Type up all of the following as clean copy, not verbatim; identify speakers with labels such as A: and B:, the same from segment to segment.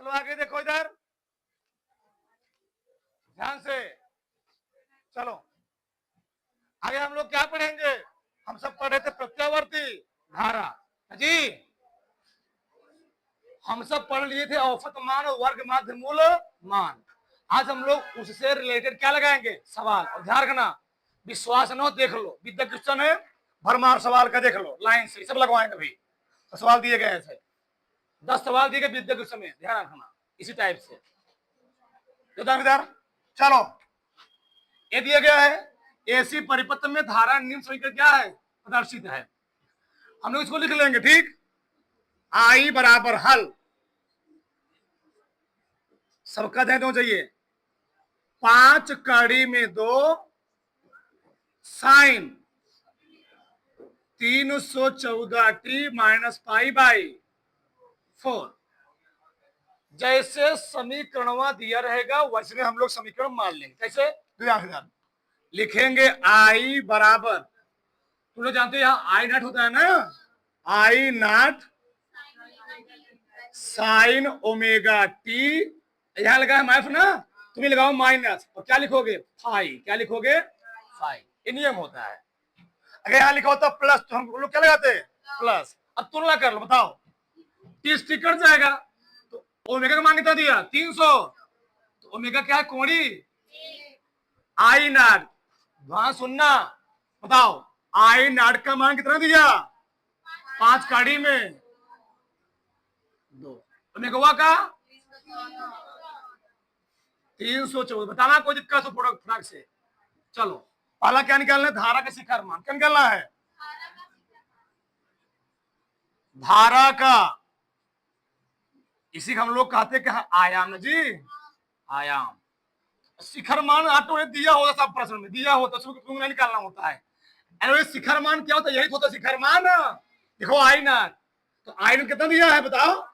A: चलो आगे देखो इधर ध्यान से। चलो आगे हम लोग क्या पढ़ेंगे? हम सब पढ़े थे प्रत्यावर्ती धारा जी। हम सब पढ़ लिए थे औसत मान और वर्ग माध्य मूल मान। आज हम लोग उससे रिलेटेड क्या लगाएंगे? सवाल। और ध्यान रखना, विश्वास न हो देख लो, विद्या क्वेश्चन है, भरमार सवाल का देख लो, लाइन से सब लगवाएंगे भाई। तो सवाल दिए गए थे 10 सवाल दिए गए विद्या क्वेश्चन में, ध्यान रखना इसी टाइप से। इधर चलो, ये दिया गया है एसी परिपथ में धारा निम्न समीकरण क्या है? प्रदर्शित है। हम लोग इसको लिख लेंगे, ठीक। आई बराबर हल, सबका ध्यान देना चाहिए, 5 कड़ी में 2 sign 314t minus pi by 4। जैसे समीकरण दिया रहेगा वैसे हम लोग समीकरण मान लेंगे। कैसे? लिखेंगे आई बराबर, तुम लोग जानते हो यहाँ आई नॉट होता है ना, आई नॉट साइन ओमेगा टी, यहां लगा है माइनस ना, तुम्हें लगाओ माइनस, और क्या लिखोगे? फाई। क्या लिखोगे? फाई। ये नियम होता है। अगर यहाँ लिखा होता प्लस तो हम लोग क्या लगाते हैं? प्लस। अब तुलना कर लो, बताओ टी कट जाएगा तो ओमेगा का मान कितना दिया? 300, तो ओमेगा क्या है? कोणी आई नॉट, वहां सुनना, बताओ आई नॉट का मान कितना दिया? 5 कड़ी में 2, ओमेगा का 314। बताना कोई दिक्कत हो फटाक से। चलो पहला क्या निकालना है? धारा का शिखर मान। क्या निकालना है? धारा का, इसी हम लोग कहते हैं कि आयाम ना जी, आयाम। शिखर मान ऑटो दिया होता, सब प्रश्न में दिया होता, उसको नहीं निकालना होता है। शिखर मान क्या होता है? यही तो होता है शिखर मान। देखो आई नॉट, तो आई नॉट कितना दिया है बताओ?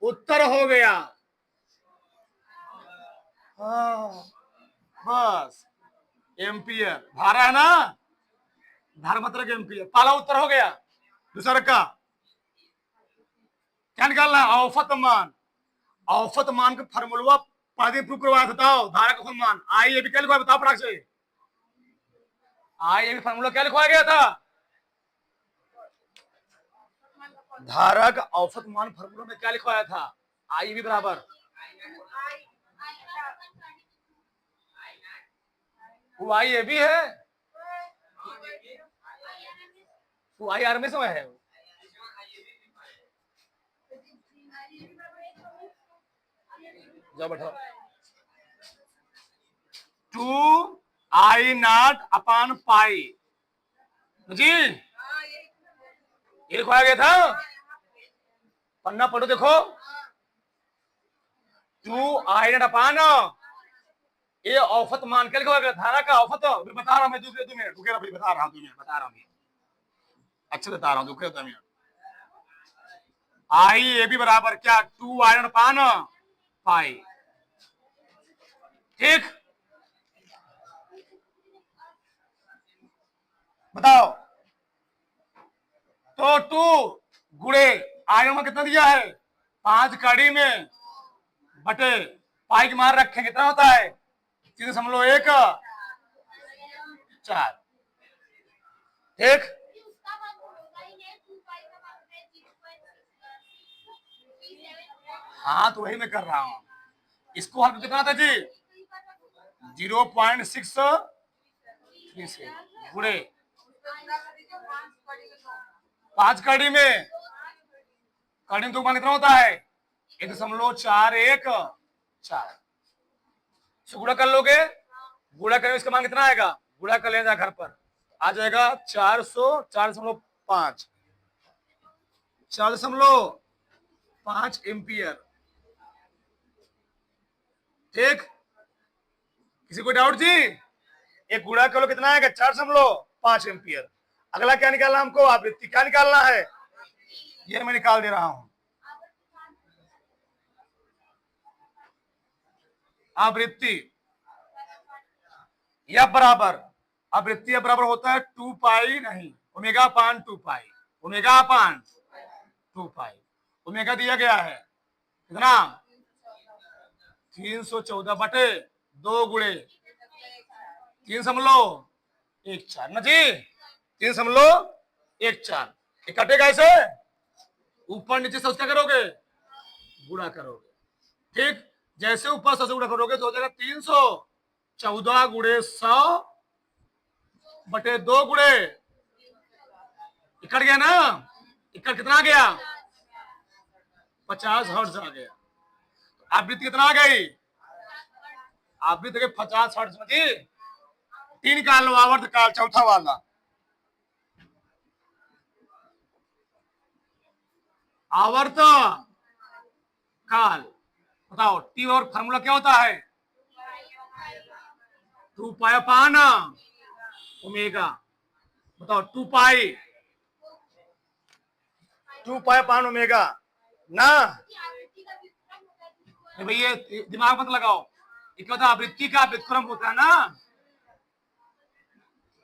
A: उत्तर हो गया। हाँ बस, एम्पियर धारा है ना, धारा मतलब एम्पियर। पहला उत्तर हो गया। दूसरा का क्या निकालना है? औसत मान। औसत मान का फार्मूला पहले प्रूफ करवाया, बताओ धारा का मान आई ए भी क्या लिखवाया? बताओ फटाक से, आई ए भी फार्मूला क्या लिखवाया गया था? धारा का औसत मान फार्मूला में क्या लिखवाया था? आई भी बराबर वो आई ए भी है, वो आई आर में समय है। जाओ बैठो। 2 आई नॉट अपॉन पाई जी, ये लिखवाया गया था। पन्ना पढ़ो देखो, 2 आई नॉट अपॉन, ये औसत मान क्या लिखवाया गया? धारा का औसत। बता रहा हूं मैं, 2 मिनट रुके भाई, बता रहा हूं 2 मिनट, बता रहा हूं, अच्छे बता रहा हूं, रुके 2 मिनट। आई ए भी बराबर क्या? 2 आई नॉट अपॉन पाई, ठीक। बताओ, तो 2 गुणे आयन में कितना दिया है? 5 कड़ी में बटे पाई की मान रखेंगे, कितना होता है? 3.14, ठीक। हाँ तो वही मैं कर रहा हूं। इसको हल कितना था जी? 0.6 गुणे 5 कड़ी में, कड़ी में 2 मान कितना होता है? 1.414। गुणा कर लोगे, गुणा करें इसका मान कितना आएगा? गुणा कर लेना घर पर, आ जाएगा 404.5, 4.5 एम्पियर, ठीक। किसी को डाउट जी? एक गुणा कर लो, कितना आएगा? 4.5 एम्पियर। अगला क्या निकालना हमको? आवृत्ति। क्या निकालना है? ये मैं निकाल दे रहा हूं, आवृत्ति। या बराबर, आवृत्ति बराबर होता है 2 पाई, नहीं, ओमेगा अपान 2 पाई, ओमेगा अपान 2 पाई। ओमेगा दिया गया है कितना 314 बटे 2 गुणे 3.14 ना जी, 3.14 ये कटेगा ऐसे, ऊपर नीचे से उसका करोगे गुणा करोगे, ठीक। जैसे ऊपर से गुणा करोगे तो हो जाएगा 314 गुणे 100 बटे 2 गुणे, इकट गया ना, इकट कितना आ गया 50 हर्ट्ज आ गया। आवृत्ति कितना आ गई, आवृत्ति 50 हर्ट्ज में जी। 3 काल लो, आवर्त काल चौथा वाला, आवर्त काल। बताओ टी और फार्मूला क्या होता है, 2 पाई अपान ओमेगा। बताओ 2 पाई अपान ओमेगा ना, भैया दिमाग मत लगाओ, ये क्या होता है, आवृत्ति का व्युत्क्रम होता है ना।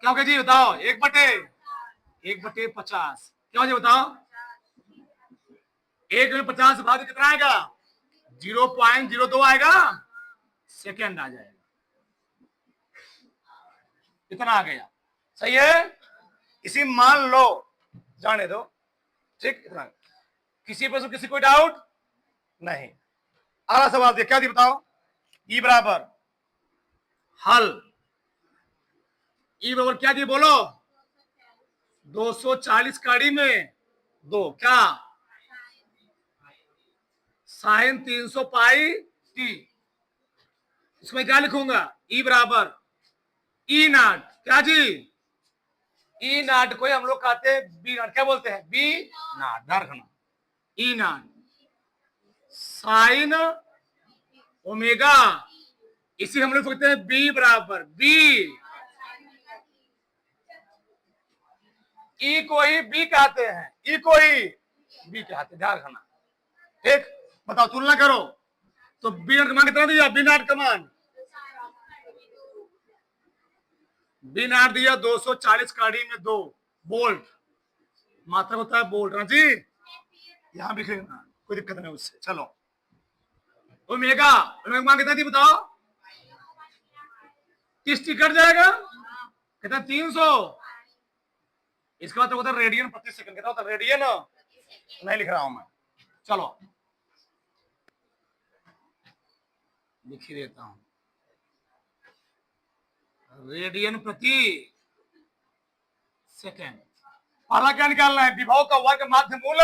A: क्या हो गया जी, बताओ 1/50 क्या हो जाए बताओ, 1 में 50 भाग कितना आएगा 0.02 आएगा, सेकेंड आ जाएगा, इतना आ गया, सही है। इसी मान लो, जाने दो, ठीक, इतना। किसी पर किसी कोई डाउट नहीं। अगला सवाल दिया, क्या दी बताओ, ई बराबर हल, ई बराबर क्या दी बोलो, 240 कड़ी में 2 क्या साइन 300 पाई टी। इसमें क्या लिखूंगा, ई बराबर ई नाट, क्या जी ई नाट को हम लोग कहते हैं बी नाट, क्या बोलते हैं बी नाट, ध्यान रखना, ई नाट साइन ओमेगा, इसी हम लोग कहते हैं बी बराबर बी, ई को ही बी कहते हैं, ई को ही बी कहते हैं, ध्यान रखना, ठीक। बताओ तुलना करो, तो बी नाट का मान कितना दिया, बी नाट का मान बी नाट दिया 240 कड़ी में 2 बोल्ट, मात्रा होता है बोल्ट ना जी, यहां लिख लेना, कोई दिक्कत नहीं उससे। चलो ओमेगा, ओमेगा मान कितना थी बताओ, 30 कट जाएगा कितना 300, इसका मतलब होता है रेडियन प्रति सेकंड, कितना होता है रेडियन, नहीं लिख रहा हूं मैं, चलो लिख ही देता हूं, रेडियन प्रति सेकेंड। पहला क्या निकालना है, विभव का वर्ग माध्य मूल,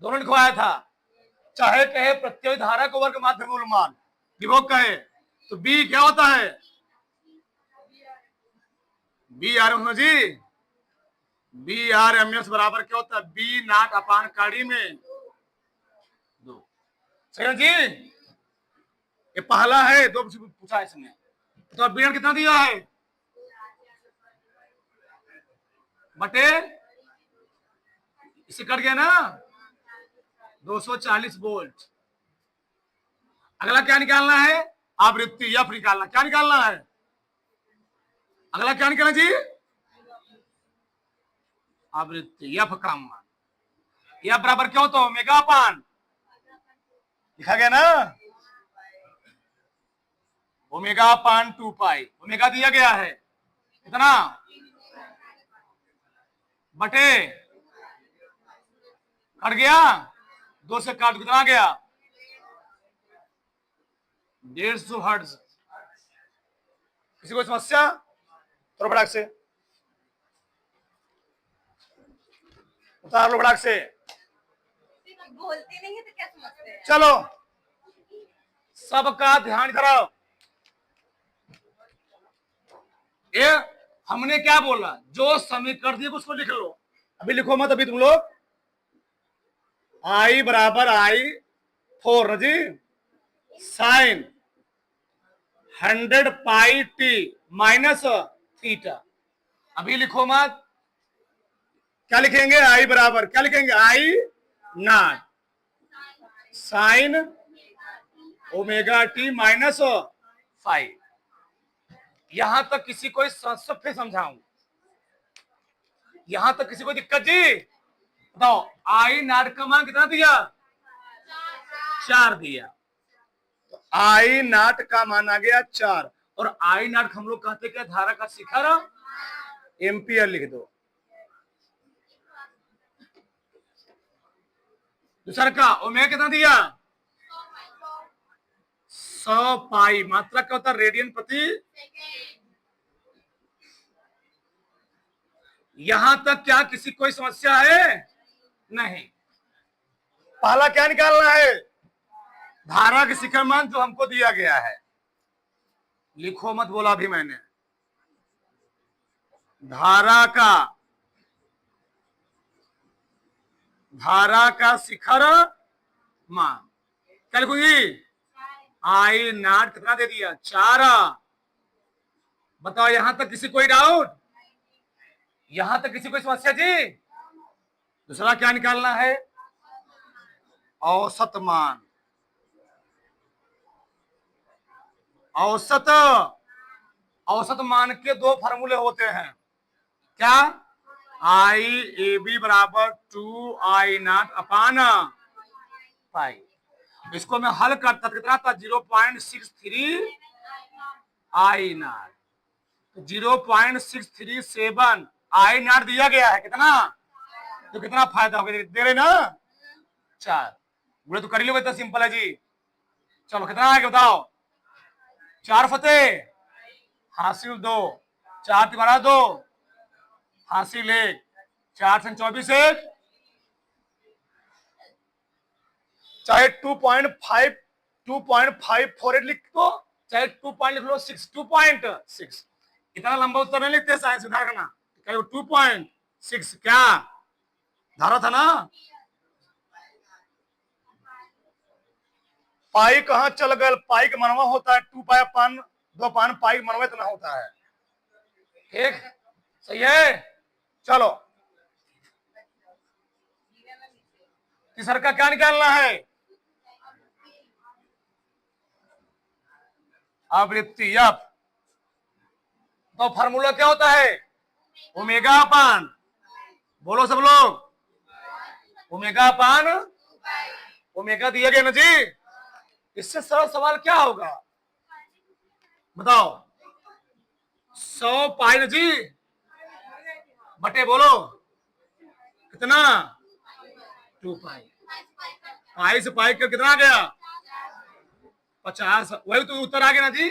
A: दोनों लिखवाया था, चाहे कहे प्रत्यय धारा का वर्ग माध्य मूल मान, विभव कहे तो बी क्या होता है, B R M G, B R M S बराबर क्या होता है, बी नाट अपान कड़ी में 2, सही जी। ये पहला है, 2 पूछा इसमें, तो बी नाट कितना दिया है बटे, इसे कट गया ना 240 वोल्ट। अगला क्या निकालना है, आवृत्ति एफ निकालना, क्या निकालना है, अगला क्या निकालना जी, आवृत्ति एफ का मान, एफ बराबर क्या होता है ओमेगा अपान, लिखा गया ना ओमेगा अपान 2 पाई, ओमेगा दिया गया है कितना बटे, कट गया 2 से काट कितना गया 150 हर्ट्ज। किसी को समस्या, तो फटाक से उतार लो, फटाक से,
B: बोलते नहीं है तो क्या समझते हैं।
A: चलो सबका ध्यान इधर आओ, ये हमने क्या बोला, जो समीकरण दिए उसको लिख लो, अभी लिखो मत, अभी तुम लोग आई बराबर आई 4 जी sign 100 pi T minus theta, अभी लिखो मत, क्या लिखेंगे, आई बराबर क्या लिखेंगे, आई नाट साइन ओमेगा टी माइनस 5। यहां तक किसी को सब फिर समझाऊं, यहां तक किसी को दिक्कत जी, बताओ आई नाट का मान कितना दिया 4 दिया, तो आई नॉट का मान आ गया 4, और आई नॉट हम लोग कहते क्या, धारा का शिखर एम्पियर लिख दो। दूसरा का ओमेगा कितना दिया, 100 पाई, मात्रा क्या होता है, रेडियन प्रति। यहां तक क्या किसी कोई समस्या है, नहीं। पहला क्या निकालना है, धारा के शिखर मान जो हमको दिया गया है, लिखो मत, बोला भी मैंने, धारा का शिखर मान क्या लिखूंगी, आई नॉट कितना दे दिया, 4। बताओ यहां तक किसी कोई डाउट, यहां तक किसी कोई समस्या जी। दूसरा क्या निकालना है, औसत मान। औसत मान के दो फार्मूले होते हैं, क्या, आई ए बी बराबर 2 आई नॉट अपान पाई। इसको मैं हल करता कितना था, 0.63 आई नॉट, तो 0.637 आई नॉट दिया गया है, कितना, तो कितना फायदा होगा, दे रहे ना 4, बोले तो कर लो, इतना सिंपल है जी। चलो कितना आएगा बताओ, 4 फतेह हासिल 2, 4 तुम्हारा 2 हासिल 1, 4 से 24 1, चाहे 2.548 लिख दो, चाहे 2 पॉइंट लिख लो, 2.6, इतना लंबा उत्तर नहीं लिखते साइंस सुधार करना, 2.6 क्या धारा था ना, पाई कहां चल गए, पाई का मनवा होता है 2 पाई अपान 2 पान पाई का मनवा इतना होता है, ठीक सही है। चलो तीसरा का क्या निकालना है, आवृत्ति एफ, तो फार्मूला क्या होता है, ओमेगा अपान, बोलो सब लोग, ओमेगा अपान, ओमेगा दिया गया ना जी। इससे सरल सवाल क्या होगा बताओ, 100 पाई ना जी, बटे बोलो कितना, 2 पाई, पाई से पाई का कितना आ गया, 50, वही तो उत्तर आ गया ना जी,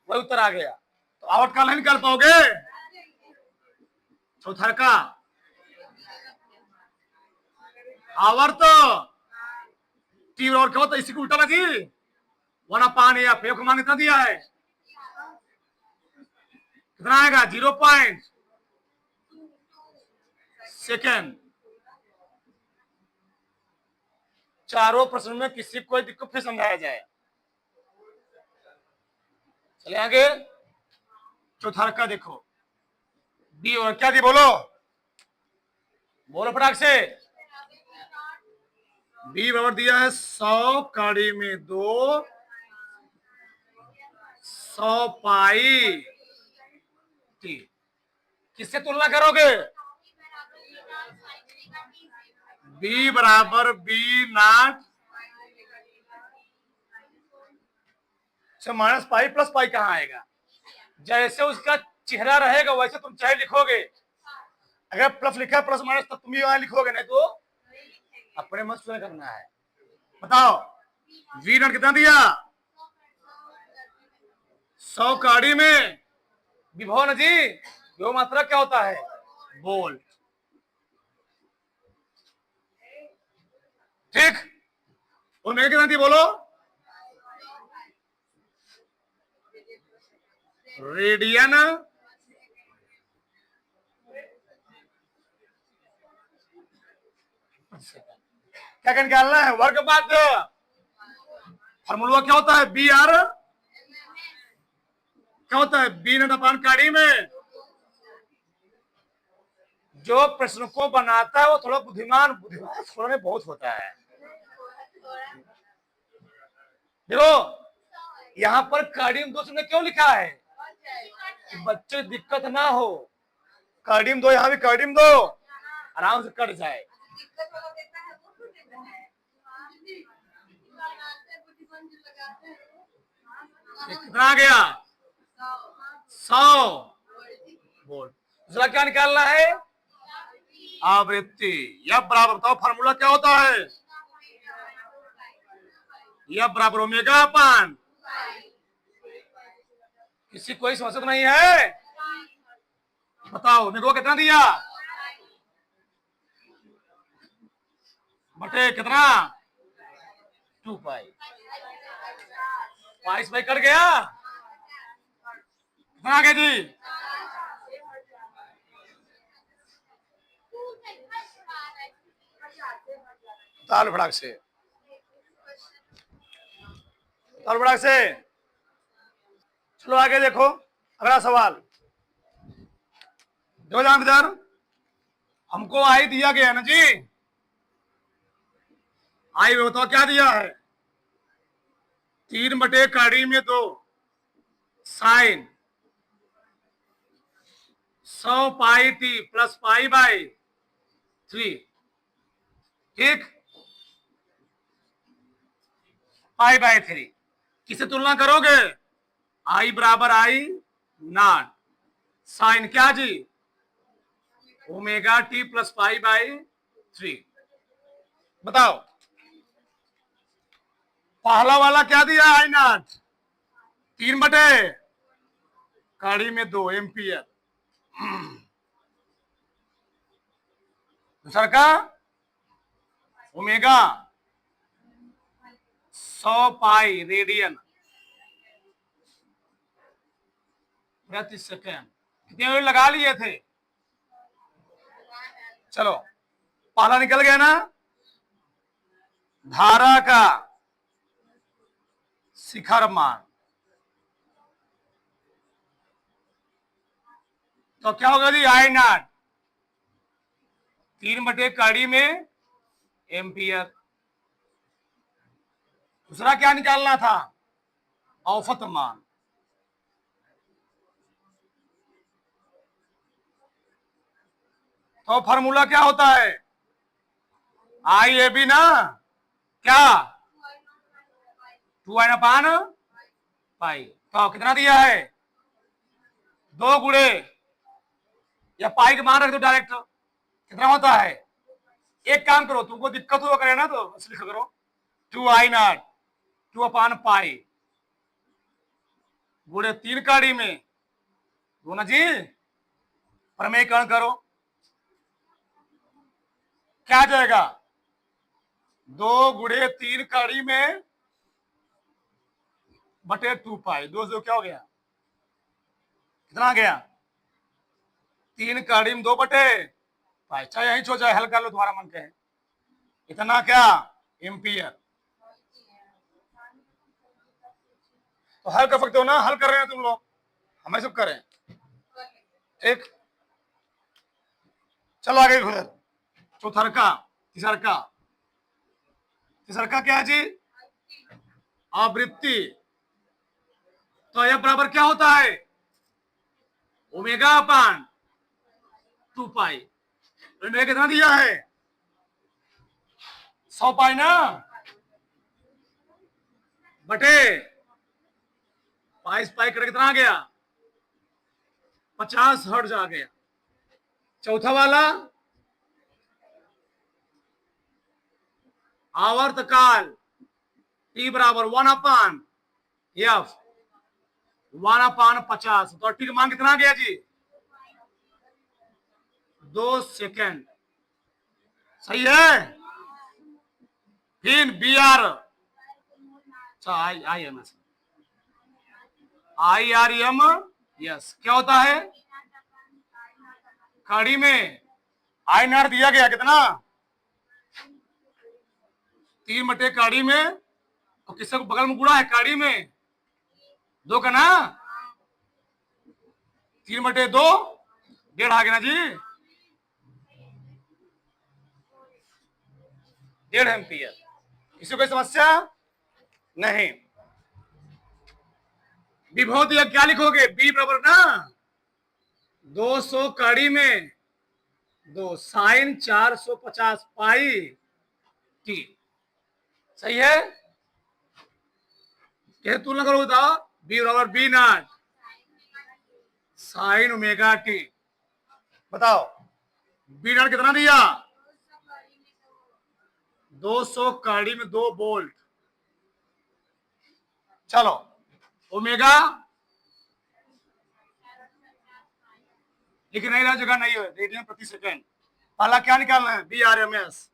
A: वही उत्तर आ गया। तो आवर्त काल नहीं निकाल पाओगे, चौथा का आवर्त टी और क्या होता है, इसी को उल्टा ना जी, 1 अपान या प्रयोग मान कितना दिया है, कितना आएगा, 0 सेकेंड। चारों प्रश्न में किसी कोई दिक्कत फिर समझाया जाए, चले आगे। चौथा का देखो, बी और क्या दी, बोलो बोलो फटाक से, बी बराबर दिया है 100 कड़ी में 2, 100 पाई टी, किससे तुलना करोगे, बी बराबर B naught, minus pi plus pi कहां आएगा, जैसे उसका चेहरा रहेगा वैसे तुम चाहे लिखोगे, अगर प्लस लिखा प्लस माइनस तो तुम भी वहां लिखोगे, नहीं तो अपने मन से करना है। बताओ वी नॉट कितना दिया, 100 काड़ी में विभव न जी, विभव मात्रा क्या होता है, वोल्ट, ठीक। और मैं कितना दी बोलो, रेडियन क्या क्या निकालना है, वर्ग माध्य, फार्मूला क्या होता है, बी आर क्या होता है, बी नॉट अपान काड़ी में। जो प्रश्न को बनाता है वो थोड़ा बुद्धिमान थोड़ा में बहुत होता है। देखो यहाँ पर कार्डियम 2 ने क्यों लिखा है, बच्चे दिक्कत ना हो, कार्डियम 2 यहाँ भी कार्डियम 2 आराम से कट जाए। ये कितना आ गया? 100 वोल्ट। दूसरा क्या निकालना है? आवृत्ति। यह बराबर, बताओ फार्मूला क्या होता है? यह बराबर ओमेगा अपान, किसी कोई समस्या तो नहीं है? बताओ मेरे को कितना दिया? बटे कितना? 2 पाई। पाइस भाई कट गया, कितना आ गया जी? ताल फड़ाक से, ताल फड़ाक से। चलो आगे देखो, अगला सवाल। देखो ध्यान इधर, हमको आई दिया गया है ना जी। आई बताओ क्या दिया है? 3/2 sine 100 pi T plus pi by 3। ठीक, पाई बाई 3 किसे तुलना करोगे? आई बराबर आई नॉट साइन क्या जी? Omega t plus pi by 3। बताओ पहला वाला क्या दिया? I naught 3/2 ampere. दूसरा का ओमेगा 100 पाई रेडियन प्रति सेकेंड। कितने मिनट लगा लिए थे? चलो पहला निकल गया ना, धारा का शिखर मान। तो क्या होगा जी? आई नॉट 3/2 में एम्पियर। दूसरा क्या निकालना था? औसत मान। तो फॉर्मूला क्या होता है? आई ए बी ना, क्या? 2 पाई। तो कितना दिया है? 2 गुणे, या पाई के मान रख दो डायरेक्ट, कितना होता है? एक काम करो, तुमको दिक्कत हुआ करे ना तो लिख करो 2I0 2/पाई गुणे 3 में दो ना जी, प्रमेयकरण करो, क्या आ जाएगा? 2 गुणे 3 में बटे 2 पाई, 2 क्या हो गया? कितना आ गया? 3 में 2 बटे पाई। चाहे यही छो, चाहे हल कर लो, तुम्हारा मन कहे। इतना क्या? एम्पियर। तो हल कर सकते हो ना, हल कर रहे हैं तुम लोग, हमें सब करें। एक चलो आगे उधर, चौथरका तीसरका। तीसरका क्या है जी? आवृत्ति। तो यह बराबर क्या होता है? ओमेगा अपान 2 पाई। ओमेगा कितना दिया है? 100 पाई ना, बटे पाई पाई करके कितना आ गया? 50 हर्ट्ज आ गया। चौथा वाला आवर्तकाल टी बराबर 1/f 1/50। तो टी का मान कितना आ गया जी? 2 सेकेंड। सही है। फिर B R I M S IRM yes, क्या होता है? कड़ी में आई नॉट दिया गया कितना? 3/कड़ी में, तो किससे को बगल में गुणा है? कड़ी में 2 का ना, 3/2 1.5 आ गया ना जी, 1.5 एम्पियर। इससे कोई समस्या नहीं। विभव दिया, क्या लिखोगे? बी बराबर ना 200 कड़ी में 2 साइन 450 पाई टी। सही है। कैसे तुलना करोगे बताओ? बी बराबर B naught sine omega T. बताओ बी नॉट कितना दिया? 200 कड़ी में 2 वोल्ट। चलो ओमेगा लेकिन नहीं रहा, जगह नहीं है, रेडियन प्रति सेकंड। पहला क्या निकालना है? B R M S.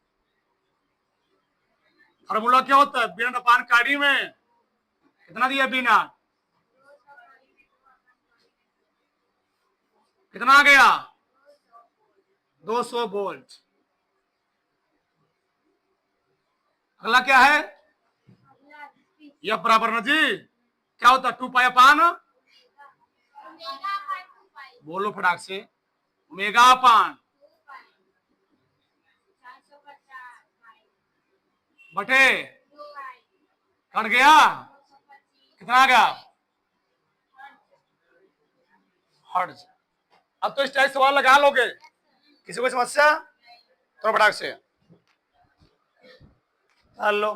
A: Formula क्या होता है? बी नॉट अपान कड़ी में कितना दिया? बी नॉट कितना आ गया? 200 वोल्ट। अगला क्या है? यह बराबर ना जी क्या होता है? 2 पाई अपान, बोलो फटाक से, ओमेगा अपान बटे कट गया, कितना आ गया? हर्ट्ज। अब तो इस टाइप सवाल लगा लोगे। किसी को समस्या? तो फटाक से हल लो।